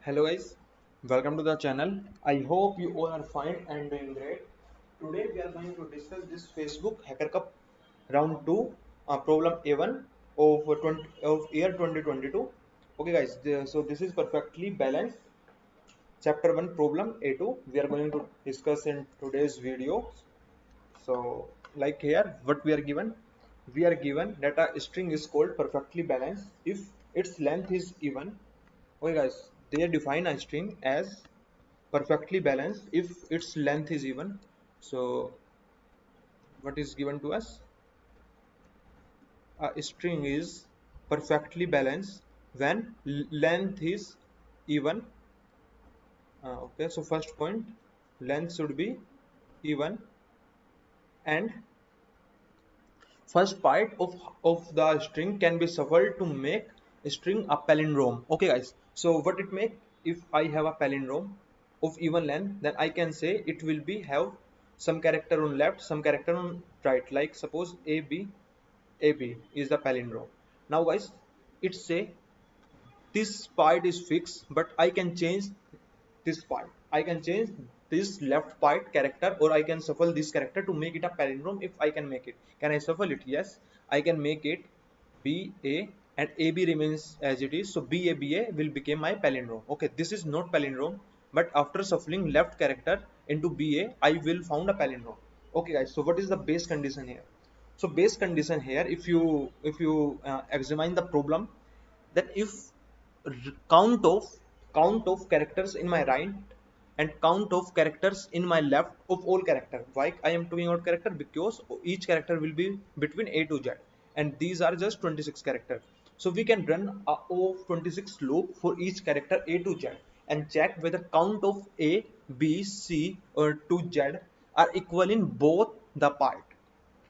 Hello guys, welcome to the channel. I hope you all are fine and doing great. Today we are going to discuss this Facebook Hacker Cup round 2 problem A1 of year 2022. Okay guys, so this is perfectly balanced chapter 1 problem A2 we are going to discuss in today's video. So like here what we are given that a string is called perfectly balanced if its length is even. Okay guys, they define a string as perfectly balanced if its length is even. So what is given to us? A string is perfectly balanced when length is even. Okay, so first point, length should be even, and first part of the string can be shuffled to make a string a palindrome. Okay guys, so what it make, if I have a palindrome of even length, then I can say it will be have some character on left, some character on right, like suppose AB is the palindrome. Now guys, it say this part is fixed, but I can change this part. I can change this left part character, or I can shuffle this character to make it a palindrome if I can make it. Can I shuffle it? Yes, I can make it BA, and AB remains as it is. So BABA will become my palindrome. Okay, this is not palindrome, but after shuffling left character into BA, I will found a palindrome. Okay guys, so what is the base condition here? So base condition here, if you examine the problem, then if count of characters in my right and count of characters in my left of all character, why I am doing out character, because each character will be between A to Z, and these are just 26 characters. So we can run a of 26 loop for each character A to Z and check whether count of A, B, C or to Z are equal in both the part.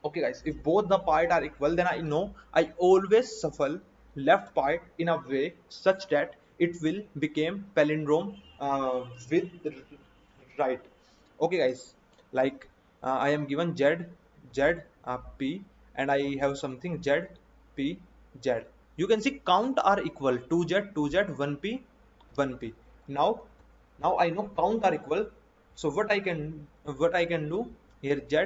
Okay guys, if both the part are equal, then I know I always shuffle left part in a way such that it will become palindrome with right. Okay guys, like I am given Z P, and I have something Z P Z. You can see count are equal, 2Z 1P 1P. Now I know count are equal. So what I can do here, Z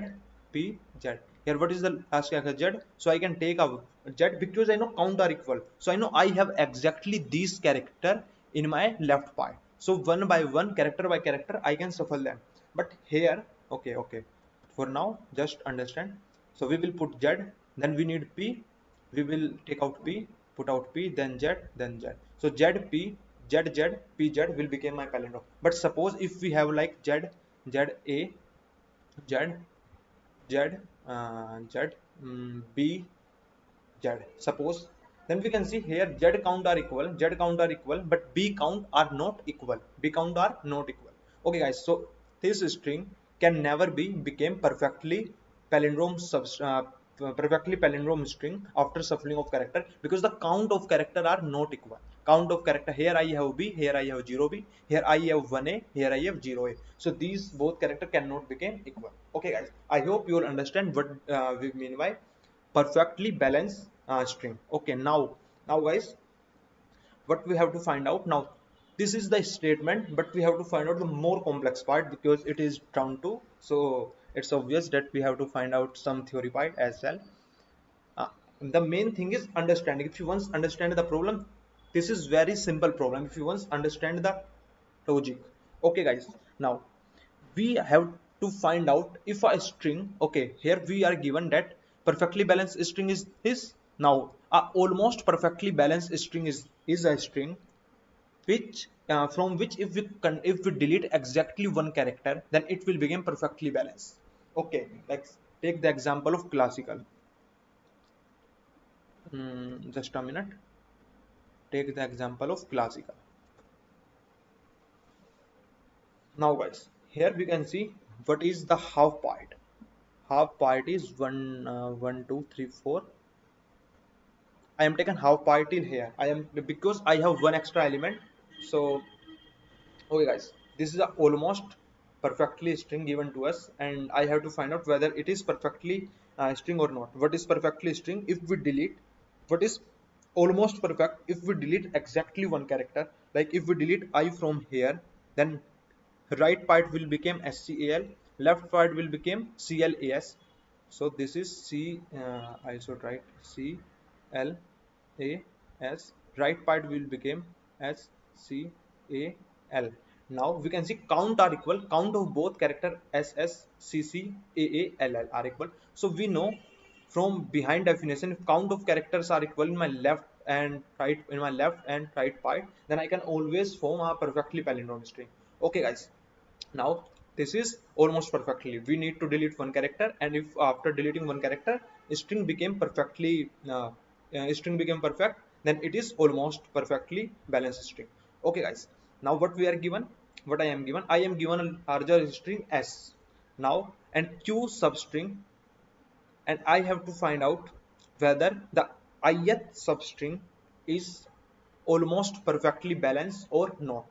P Z. Here what is the last character, Z? So I can take a Z because I know count are equal. So I know I have exactly these character in my left part. So one by one, character by character, I can shuffle them. But here, okay. For now, just understand. So we will put Z, then we need P. We will take out P, put out P, then Z, then Z. So ZP, ZZ, PZ will become my palindrome. But suppose if we have like ZA, Z, Z, Z, B, Z. Suppose, then we can see here Z count are equal, but B count are not equal. B count are not equal. Okay guys, so this string can never be became perfectly palindrome string after shuffling of character, because the count of character are not equal. Count of character, here I have B, here I have 0B, here I have 1A, here I have 0A. So these both character cannot become equal. Okay guys, I hope you will understand what we mean by perfectly balanced string. Okay, now guys, what we have to find out now, this is the statement, but we have to find out the more complex part because it is round 2. So it's obvious that we have to find out some theory part as well. uh, the main thing is understanding. If you once understand the problem, this is very simple problem if you once understand the logic. Okay guys, now we have to find out if a string, okay, here we are given that perfectly balanced string is this. Now a almost perfectly balanced string is a string which from which if we delete exactly one character, then it will become perfectly balanced. Okay, let's take the example of classical. Just a minute. Take the example of classical. Now guys, here we can see what is the half part. Half part is 1 2 3 4. I am taken half part till here. I am, because I have one extra element. So okay guys, this is a almost perfectly string given to us, and I have to find out whether it is perfectly string or not. What is perfectly string? If we delete, what is almost perfect if we delete exactly one character. Like if we delete I from here, then right part will become SCAL, left part will become CLAS. So this is I should write CLAS. Right part will become SCAL. Now we can see count are equal. Count of both character SSCCAALL are equal. So we know from behind definition, if count of characters are equal in my left and right, in my left and right part, then I can always form a perfectly palindrome string. Okay guys, now this is almost perfectly. We need to delete one character, and if after deleting one character string became perfect, then it is almost perfectly balanced string. Okay guys, now what we are given, what I am given a larger string S now and q substring, and I have to find out whether the ith substring is almost perfectly balanced or not.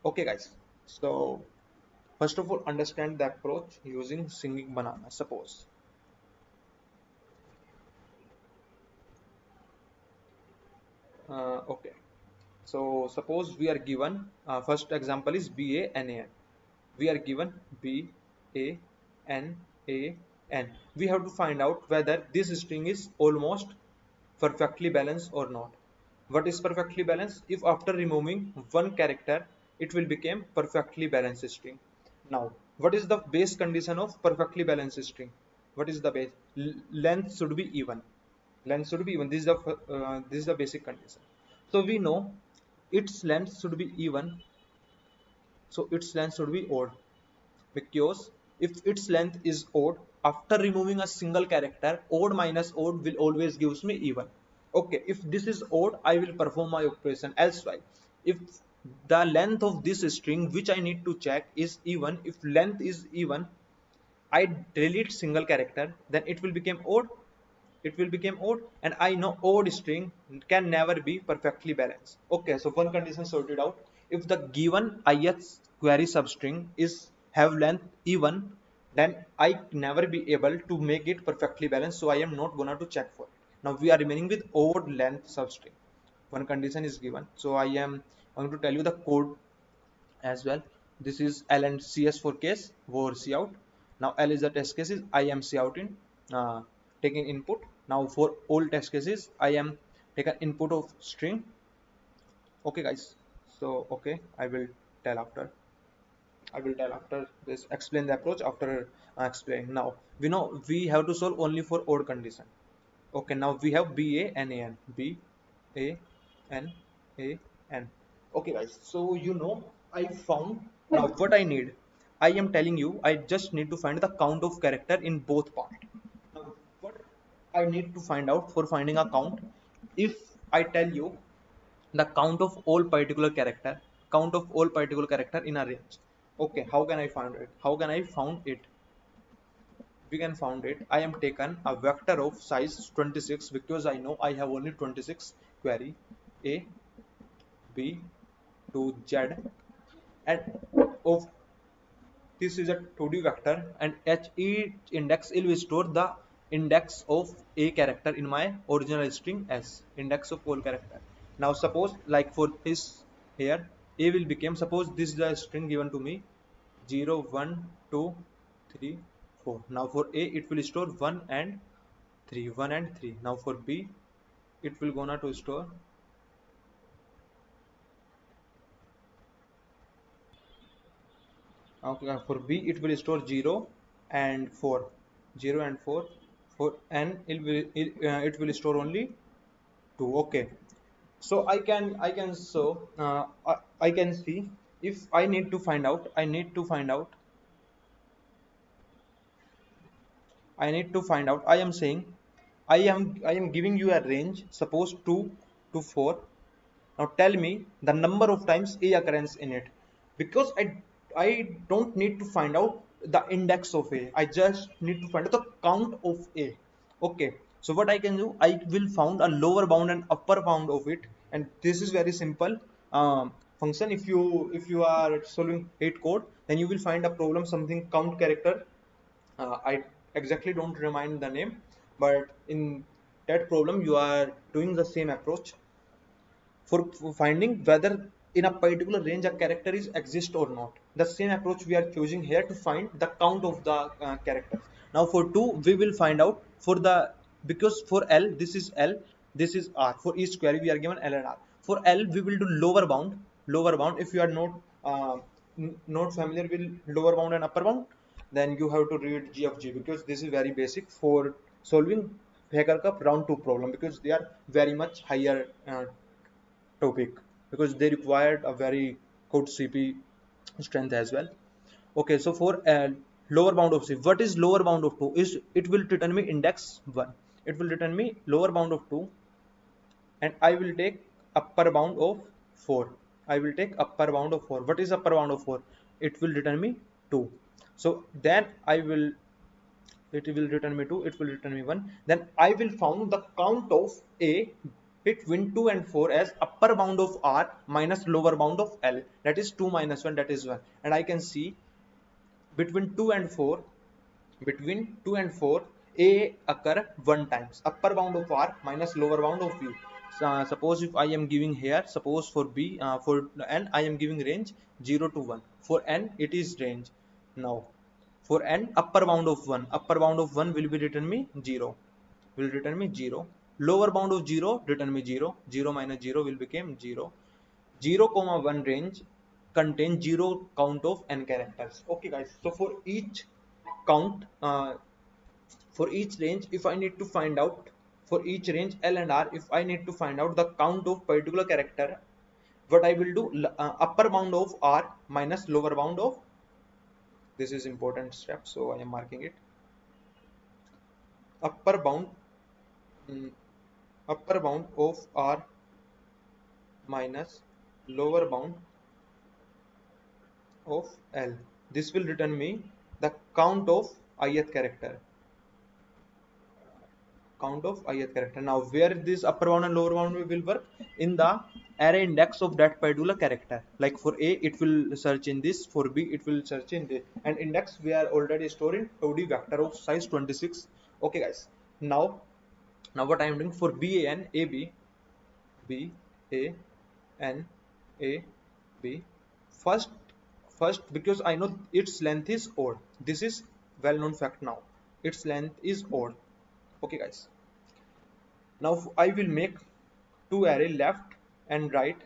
Okay guys, so first of all, understand the approach using singing banana. Suppose, okay. So suppose we are given, first example is BANAN. We are given BANAN. We have to find out whether this string is almost perfectly balanced or not. What is perfectly balanced? If after removing one character, it will become perfectly balanced string. Now, what is the base condition of perfectly balanced string? What is the base? Length should be even. Length should be even. This is the basic condition. So we know its length should be even. So its length should be odd, because if its length is odd, after removing a single character, odd minus odd will always gives me even. Okay, if this is odd, I will perform my operation. Elsewise, if the length of this string which I need to check is even, if length is even, I delete single character, then it will become odd. It will become odd, and I know odd string can never be perfectly balanced. Okay, so one condition sorted out. If the given ith query substring is have length even, then I never be able to make it perfectly balanced. So I am not gonna to check for it. Now we are remaining with odd length substring. One condition is given. So I am going to tell you the code as well. This is L and CS for case for cout. Now L is the test cases. I am cout in taking input. Now for all test cases, I am taking input of string. Okay guys. So okay, tell after. I will tell after this. Explain the approach after explain. Now we know we have to solve only for odd condition. Okay, now we have BANAN. BANAN. Okay, guys. So you know I found now what I need. I am telling you, I just need to find the count of character in both part. Now, what I need to find out for finding a count, if I tell you the count of all particular character in a range. Okay, how can I find it? How can I found it? We can found it. I am taken a vector of size 26 because I know I have only 26 query A, B to Z, and of this is a 2D vector, and each index will store the index of a character in my original string s, index of all character. Now suppose like for this here, a will become, suppose this is the string given to me, 0 1 2 3 4. Now for a it will store 1 and 3, 1 and 3. Now for b it will gonna to store, okay, for b it will store 0 and 4, 0 and 4. For n it will store only 2. Okay, so I can see, if I need to find out, I am saying I am giving you a range, suppose 2 to 4. Now tell me the number of times A occurrence in it, because I don't need to find out the index of A. I just need to find out the count of A. Okay. So what I can do, I will found a lower bound and upper bound of it, and this is very simple function. If you are solving 8 code, then you will find a problem something count character. I exactly don't remind the name, but in that problem you are doing the same approach. for finding whether in a particular range a character is exist or not. The same approach we are choosing here to find the count of the characters. Now for 2 we will find out for the, because for L this is L, this is R. For each query we are given L and R. For L we will do lower bound. Lower bound, if you are not familiar with lower bound and upper bound, then you have to read G of G, because this is very basic for solving Hackercup round 2 problem, because they are very much higher topic, because they required a very good CP strength as well. Okay, so for lower bound of C, what is lower bound of 2? Is it will return me index 1. It will return me lower bound of 2, and I will take upper bound of 4. I will take upper bound of 4. What is upper bound of 4? It will return me 2. So then I will, it will return me 2, it will return me 1. Then I will found the count of A between 2 and 4 as upper bound of R minus lower bound of L, that is 2 minus 1, that is 1. And I can see between 2 and 4, between 2 and 4 A occur 1 times, upper bound of R minus lower bound of B. Suppose if I am giving here, suppose for B, for N I am giving range 0 to 1. For N it is range. Now for N upper bound of 1, upper bound of 1 will be return me 0, will return me 0. Lower bound of 0 return me 0, 0 minus 0 will become 0. 0 comma 1 range contain 0 count of n characters. Okay guys, so for each count, for each range, if I need to find out, for each range L and R, if I need to find out the count of particular character, what I will do, upper bound of R minus lower bound of, this is important step, so I am marking it, upper bound, mm, upper bound of R minus lower bound of L. This will return me the count of ith character, count of ith character. Now where this upper bound and lower bound will work? In the array index of that particular character. Like for A it will search in this, for B it will search in this, and index we are already storing 2D vector of size 26. Okay guys, now what I am doing for BAN AB, B A N A B, first, because I know its length is odd, this is well known fact. Now its length is odd. Okay guys, now I will make two array left and right.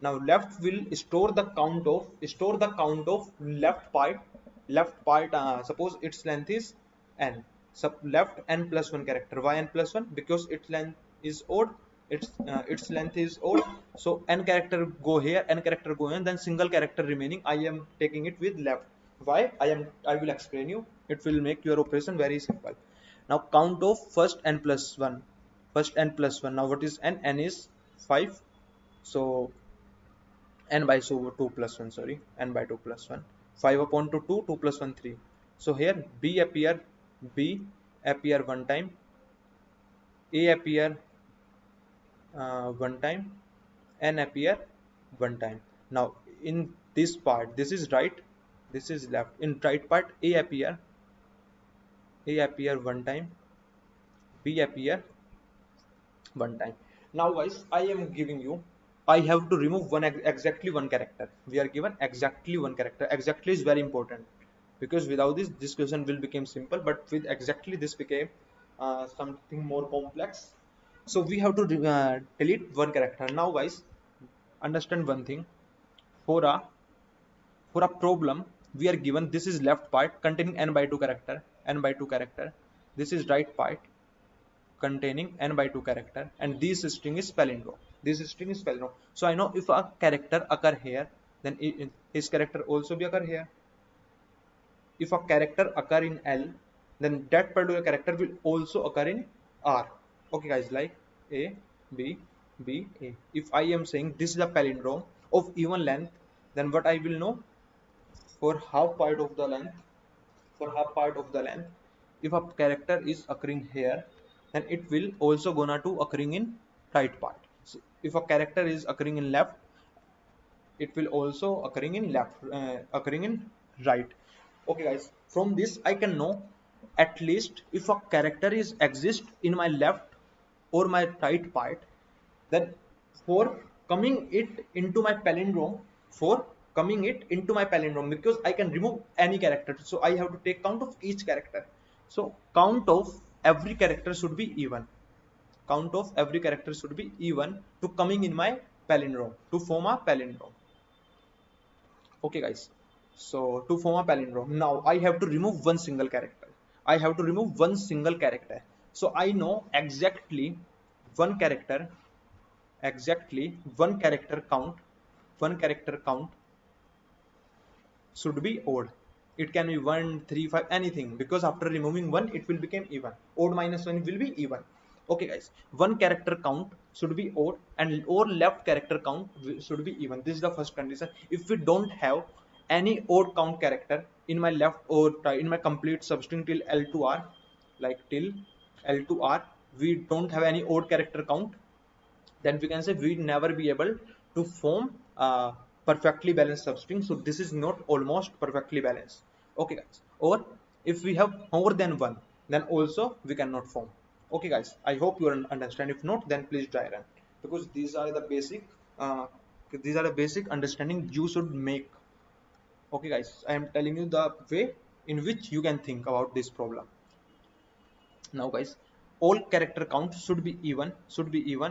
Now left will store the count of left part, suppose its length is n, sub left n plus 1 character. Why n plus 1? Because its length is odd, its length is odd, so n character go here, n character go here, then single character remaining I am taking it with left. Why? I will explain you, it will make your operation very simple. Now count of first n plus 1, first n plus 1. Now what is n? N is 5, so n by 2 plus 1, sorry, n by 2 plus 1, 5 upon 2, 2 plus 1 3. So here b appear one time, A appear one time, n appear one time. Now in this part, this is right, this is left. In right part A appear one time, B appear one time. Now guys, I am giving you, I have to remove exactly one character. We are given exactly one character. Exactly is very important, because without this question will become simple, but with exactly this became something more complex. So we have to delete one character. Now guys, understand one thing. For a problem, we are given this is left part containing n by 2 character, n by 2 character. This is right part containing n by 2 character, and this string is palindrome. This string is palindrome. So I know if a character occur here, then his character also be occur here. If a character occur in L, then that particular character will also occur in R. Okay guys, like A B B A. If I am saying this is a palindrome of even length, then what I will know, for half part of the length, for half part of the length, if a character is occurring here, then it will also gonna to occurring in right part. So if a character is occurring in left, it will also occurring in left, occurring in right. Okay guys, from this I can know at least if a character is exist in my left or my right part, then for coming it into my palindrome, for coming it into my palindrome, because I can remove any character, so I have to take count of each character. So count of every character should be even. Count of every character should be even to coming in my palindrome to form a palindrome. Okay, guys. So to form a palindrome, now I have to remove one single character. I have to remove one single character. So I know one character exactly one character count should be odd. It can be 1, 3, 5, anything, because after removing one it will become even. Odd minus 1 will be even. Okay, guys. One character count should be odd and or left character count should be even. This is the first condition. If we don't have any odd count character in my left or in my complete substring till L to R, like till L to R, we don't have any odd character count, then we can say we never be able to form a perfectly balanced substring. So this is not almost perfectly balanced. Okay, guys. Or if we have more than one, then also we cannot form. Okay, guys. I hope you understand. If not, then please try run, because uh, these are the basic understanding you should make. Okay, guys. I am telling you the way in which you can think about this problem. Now, guys, all character count should be even,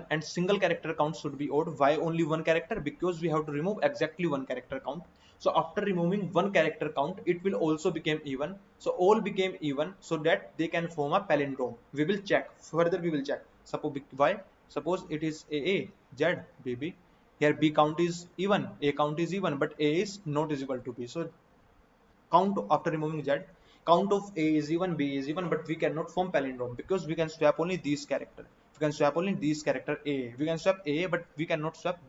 and single character count should be odd. Why only one character? Because we have to remove exactly one character count. So after removing one character count, it will also become even. So all became even, so that they can form a palindrome. We will check further. We will check. Suppose it is AA, Z, BB. Here B count is even, A count is even, but A is not is equal to B. So count after removing Z, count of A is even, B is even, but we cannot form palindrome because we can swap only these character. We can swap only these character A. We can swap A, but we cannot swap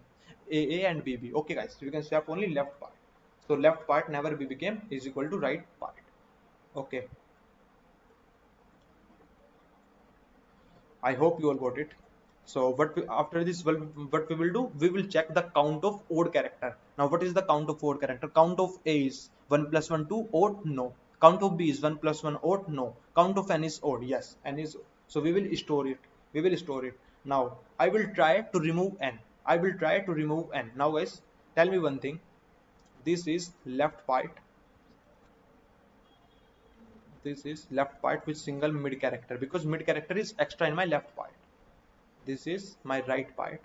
AA and BB. Okay, guys, we can swap only left part. So left part never be became is equal to right part. Okay, I hope you all got it. So after this, what we will do? We will check the count of odd character. Now, what is the count of odd character? Count of A is 1 plus 1 2 odd, no. Count of B is 1 plus 1 odd, no. Count of N is odd, yes. N is, so we will store it. We will store it. Now I will try to remove N. I will try to remove N. Now, guys, tell me one thing. This is left part. This is left part with single mid character, because mid character is extra in my left part. This is my right part.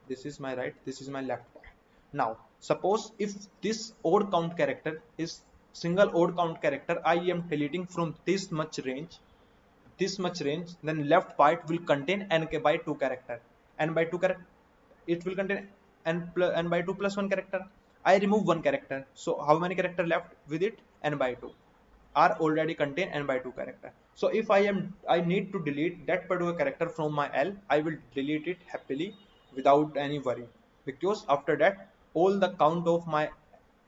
This is my right, this is my left part. Now suppose if this odd count character is single odd count character, I am deleting from this much range, then left part will contain n by 2 character. N by 2 character, it will contain n by 2 plus 1 character. I remove one character, so how many character left with it? N by 2 are already contain n by 2 character. So if I need to delete that particular character from my L, I will delete it happily without any worry, because after that all the count of my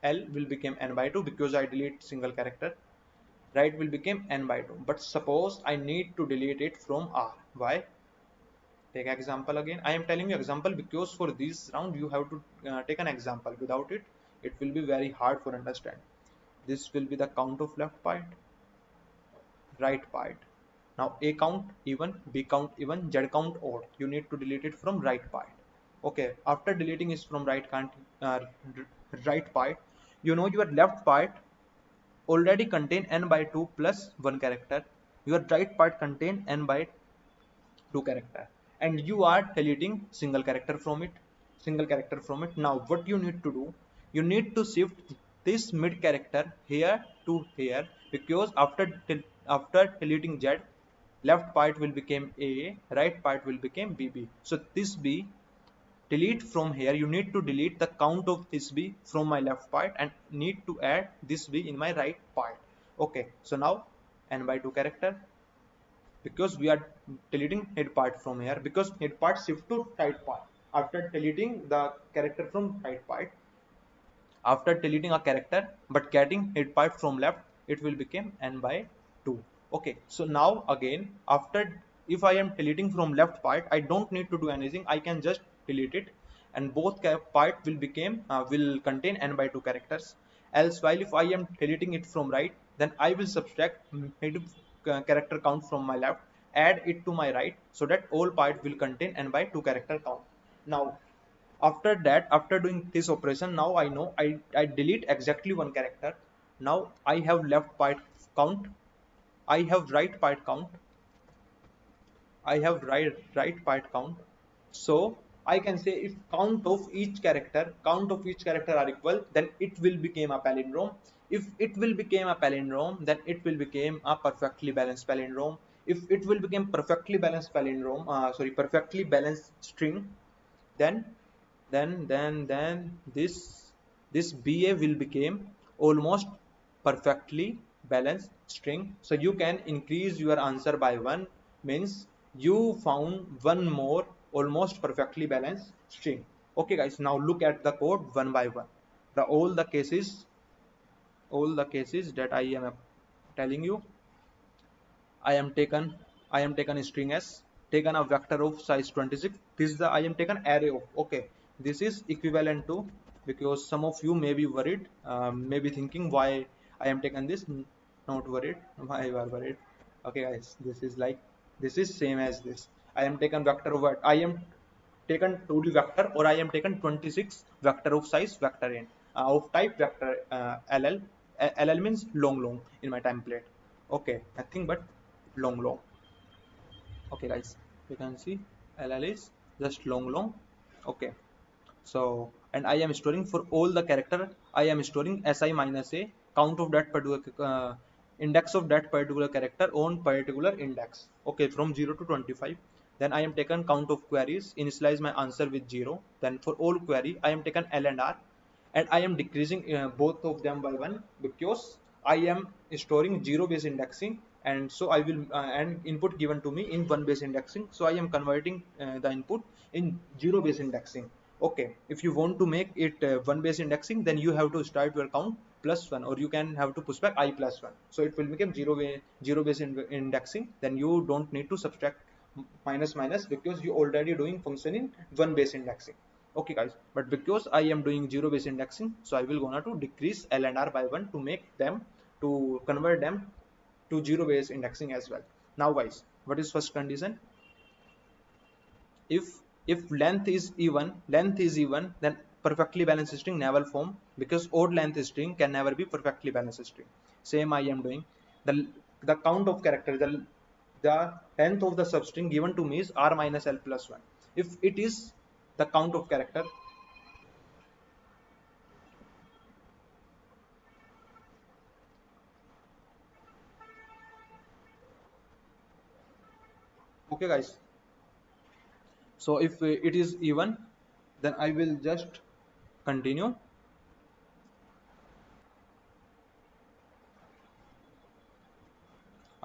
L will become n by 2, because I delete single character. Right will become n by 2. But suppose I need to delete it from R. Why? Take example again. I am telling you example because for this round you have to take an example. Without it, it will be very hard for understand. This will be the count of left part, right part. Now A count even, B count even, Z count odd. You need to delete it from right part. Okay, after deleting is from uh, right part, you know your left part already contain n by 2 plus 1 character. Your right part contain n by 2 character, and you are deleting single character from it. Now what you need to do, you need to shift this mid character here to here, because after deleting Z, left part will become A, right part will become BB. So this B delete from here, you need to delete the count of this B from my left part and need to add this B in my right part. Okay, so now n by 2 character, because we are deleting head part from here, because head part shift to right part after deleting the character from right part. After deleting a character but getting head part from left, it will become n by 2. Okay, so now again, after, if I am deleting from left part, I don't need to do anything, I can just delete it, and both part will become will contain n by 2 characters. Else, while if I am deleting it from right, then I will subtract head character count from my left, add it to my right, so that all part will contain n by 2 character count. Now after that, after doing this operation, now I know I delete exactly one character. Now I have left part count, I have right part count, I have right part count. So I can say if count of each character are equal, then it will become a palindrome. If it will become a palindrome, then it will become a perfectly balanced palindrome. If it will become perfectly balanced palindrome, perfectly balanced string, then then this BA will become almost perfectly balanced string. So you can increase your answer by one, means you found one more almost perfectly balanced string. Okay guys, now look at the code one by one. The all the cases that I am telling you, I am taken a string s, taken a vector of size 26. This is the I am taken array of. Okay, this is equivalent to, because some of you may be worried, may be thinking why I am taken this. Not worried. Why you are worried? Okay, guys, this is same as this. I am taken vector of I am taken 2D vector, or I am taken 26 vector of size vector n, of type vector LL. LL means long long in my template. Okay, nothing but long long. Okay guys, you can see LL is just long long. Okay, so and I am storing for all the character, I am storing si minus a count of that particular index of that particular character on particular index. Okay, from 0 to 25. Then I am taken count of queries, initialize my answer with 0. Then for all query I am taken L and R, and I am decreasing both of them by 1, because I am storing 0 base indexing, and so I will and input given to me in 1 base indexing, so I am converting the input in 0 base indexing. Okay, if you want to make it 1 base indexing, then you have to start your count plus 1, or you can have to push back I plus 1, so it will become 0 base indexing. Then you don't need to subtract minus minus, because you already doing function in 1 base indexing. Okay guys, but because I am doing 0 base indexing, so I will gonna to decrease L and R by 1 to make them, to convert them to 0 base indexing as well. Now guys, what is first condition? If length is even, then perfectly balanced string never form, because odd length string can never be perfectly balanced string. Same I am doing. The count of character, the length of the substring given to me is r minus l plus 1. If it is the count of character. Okay guys, so if it is even, then I will just continue.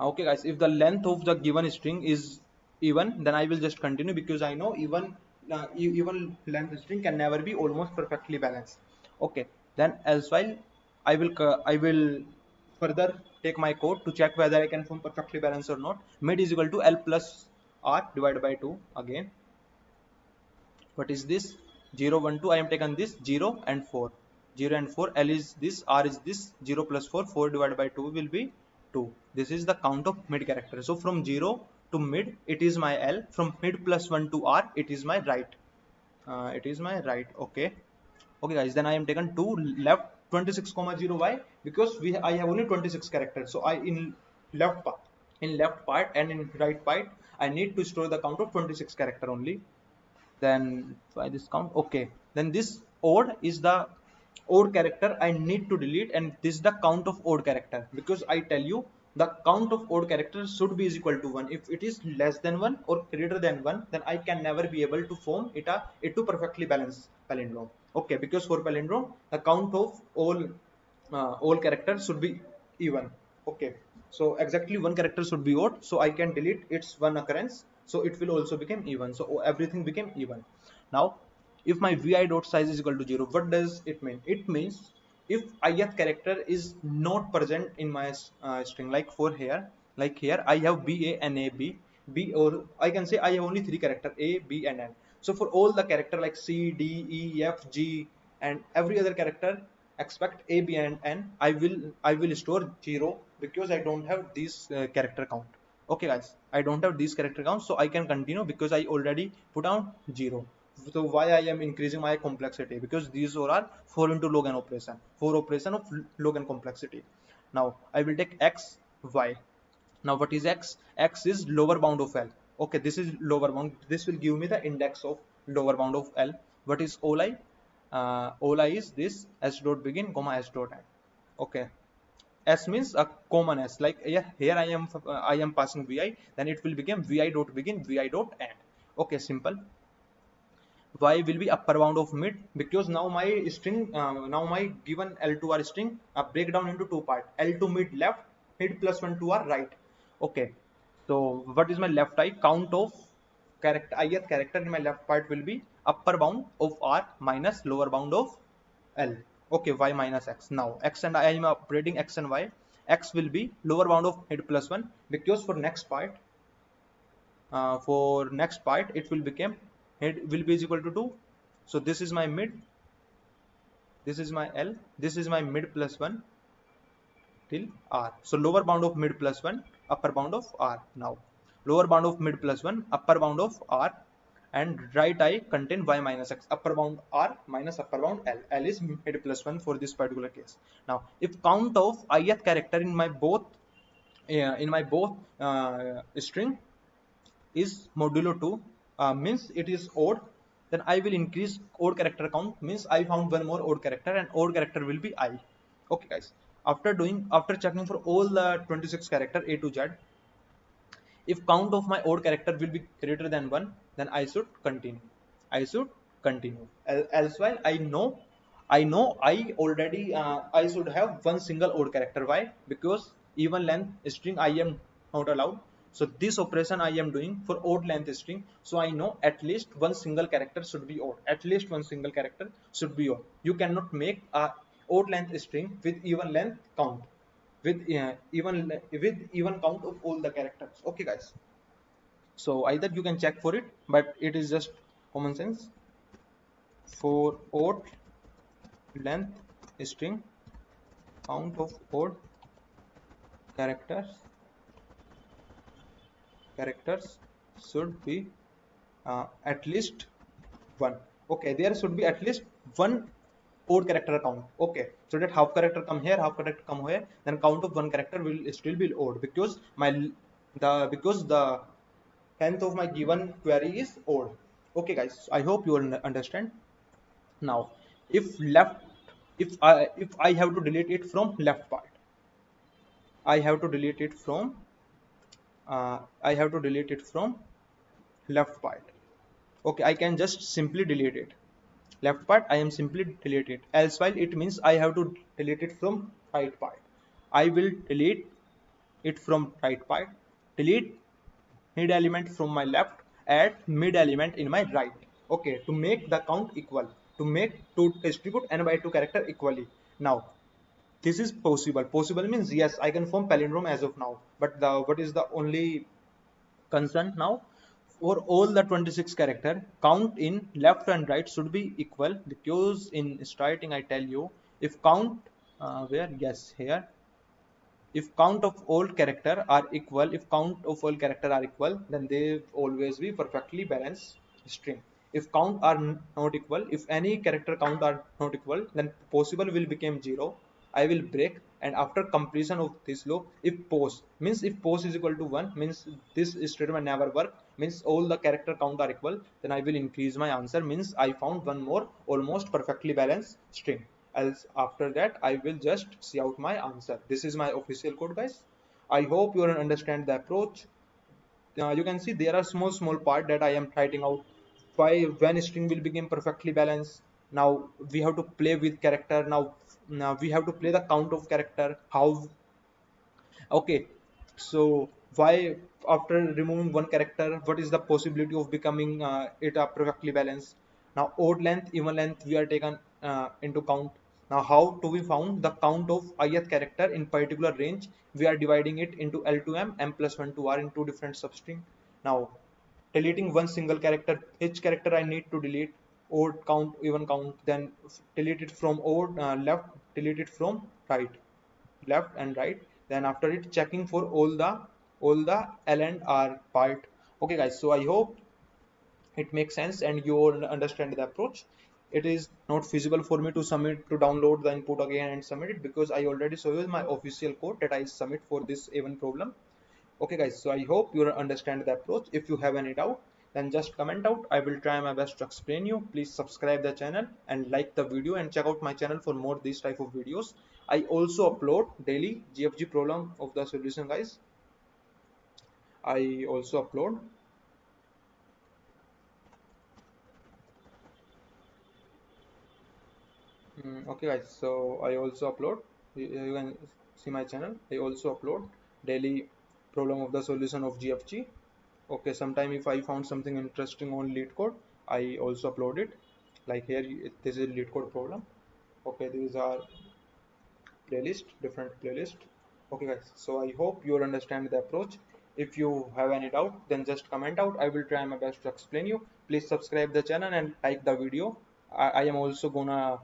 Okay guys, if the length of the given string is even, then I will just continue, because I know even length string can never be almost perfectly balanced. Okay, then else while I will further take my code to check whether I can form perfectly balanced or not. Mid is equal to L plus R divided by 2 again. What is this? 0 1 2, I am taken this 0 and 4, 0 and 4. L is this, R is this, 0 plus 4, 4 divided by 2 will be 2. This is the count of mid character. So from 0 to mid it is my L, from mid plus 1 to R it is my right. Okay, okay guys, then I am taken 2 left 26 comma 0. Why? Because I have only 26 characters, so I left part in left part and in right part I need to store the count of 26 character only. Then by this count, okay, then this odd is the odd character I need to delete, and this is the count of odd character, because I tell you the count of odd character should be is equal to 1. If it is less than 1 or greater than 1, then I can never be able to form it to perfectly balanced palindrome. Okay, because for palindrome the count of all characters should be even. Okay, so exactly one character should be odd, so I can delete its one occurrence, so it will also become even, so everything became even. Now if my vi dot size is equal to 0, what does it mean? It means if ith character is not present in my string, like for here, like here I have b a and a b b, or I can say I have only three character a b and n. So for all the character like c d e f g and every other character expect a b and n, I will store 0, because I don't have this character count. Okay guys, I don't have these character counts, so I can continue because I already put down 0. So why I am increasing my complexity? Because these all are 4 into log n operation, 4 operation of log n complexity. Now I will take x, y. Now what is x? X is lower bound of L. Okay, this is lower bound. This will give me the index of lower bound of L. What is oli? Oli is this s dot begin comma s dot end. Okay, s means a common s. Like, yeah, here I am passing vi, then it will become vi dot begin, vi dot end. Okay, simple. Y will be upper bound of mid, because now my string, now my given L2R string break down into two parts: L2 mid left, mid plus 1 to R right. Okay, so what is my left I? Count of character, ith character in my left part will be upper bound of R minus lower bound of L. Okay, y minus x. Now x and I am operating x and y. X will be lower bound of mid plus 1, because for next part it will become head will be is equal to 2. So this is my mid, this is my L, this is my mid plus 1 till R. So lower bound of mid plus 1, upper bound of R. Now lower bound of mid plus 1, upper bound of R, and right I contain y minus x, upper bound R minus upper bound L. L is mid plus 1 for this particular case. Now if count of ith character in my both string is modulo 2, means it is odd, then I will increase odd character count, means I found one more odd character, and odd character will be I. Okay guys, after checking for all the 26 character A to Z, if count of my odd character will be greater than 1, then I should continue. I should continue. Else while I know I already I should have one single odd character. Why? Because even length string I am not allowed. So this operation I am doing for odd length string, so I know at least one single character should be odd. At least one single character should be odd. You cannot make a odd length string with even length count, with even count of all the characters. Okay guys, so either you can check for it, but it is just common sense. For odd length string, count of odd characters should be at least one. Okay, there should be at least one odd character count. Okay, so that half character come here, half character come here, then count of one character will still be odd, because the length of my given query is odd. Okay guys, I hope you understand. Now if left, if I have to delete it from left part, I have to delete it from I have to delete it from left part. Okay, I can just simply delete it. Left part I am simply delete it. Else while it means I have to delete it from right part. I will delete it from right part, delete mid element from my left, add mid element in my right. Okay, to make the count equal, to distribute n by 2 character equally. Now this is possible means yes, I can form palindrome as of now, but the what is the only concern now? For all the 26 character, count in left and right should be equal, because in starting I tell you, if count where yes here, if count of all character are equal, if count of all character are equal, then they always be perfectly balanced string. If count are not equal, if any character count are not equal, then possible will become 0. I will break, and after completion of this loop, if pos is equal to 1, means this statement never work, means all the character count are equal, then I will increase my answer, means I found one more almost perfectly balanced string. Else after that I will just see out my answer. This is my official code guys. I hope you understand the approach. You can see there are small part that I am writing out. Why? When string will become perfectly balanced, now we have to play with character. Now we have to play the count of character, how. Okay, so why, after removing one character, what is the possibility of becoming it a perfectly balanced? Now odd length, even length we are taken into count. Now how to we found the count of ith character in particular range? We are dividing it into L to M plus 1 to R in two different substring. Now deleting one single character, each character I need to delete, odd count, even count, then delete it from odd left, delete it from right, left and right. Then after it checking for all the all the L and R part. Okay guys, so I hope it makes sense and you all understand the approach. It is not feasible for me to submit, to download the input again and submit it, because I already show you my official code that I submit for this even problem. Okay guys, so I hope you understand the approach. If you have any doubt, then just comment out. I will try my best to explain you. Please subscribe the channel and like the video, and check out my channel for more these type of videos. I also upload daily GFG problem of the solution guys. I also upload. Okay guys, so I also upload. You can see my channel. I also upload daily problem of the solution of GFG. Okay, sometime if I found something interesting on lead code, I also upload it. Like here, this is lead code problem. Okay, these are playlist, different playlist. Okay guys, so I hope you will understand the approach. If you have any doubt, then just comment out. I will try my best to explain you. Please subscribe the channel and like the video. I am also gonna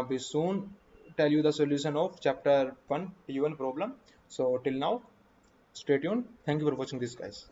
be soon tell you the solution of chapter 1 T1 problem. So till now, stay tuned. Thank you for watching this guys.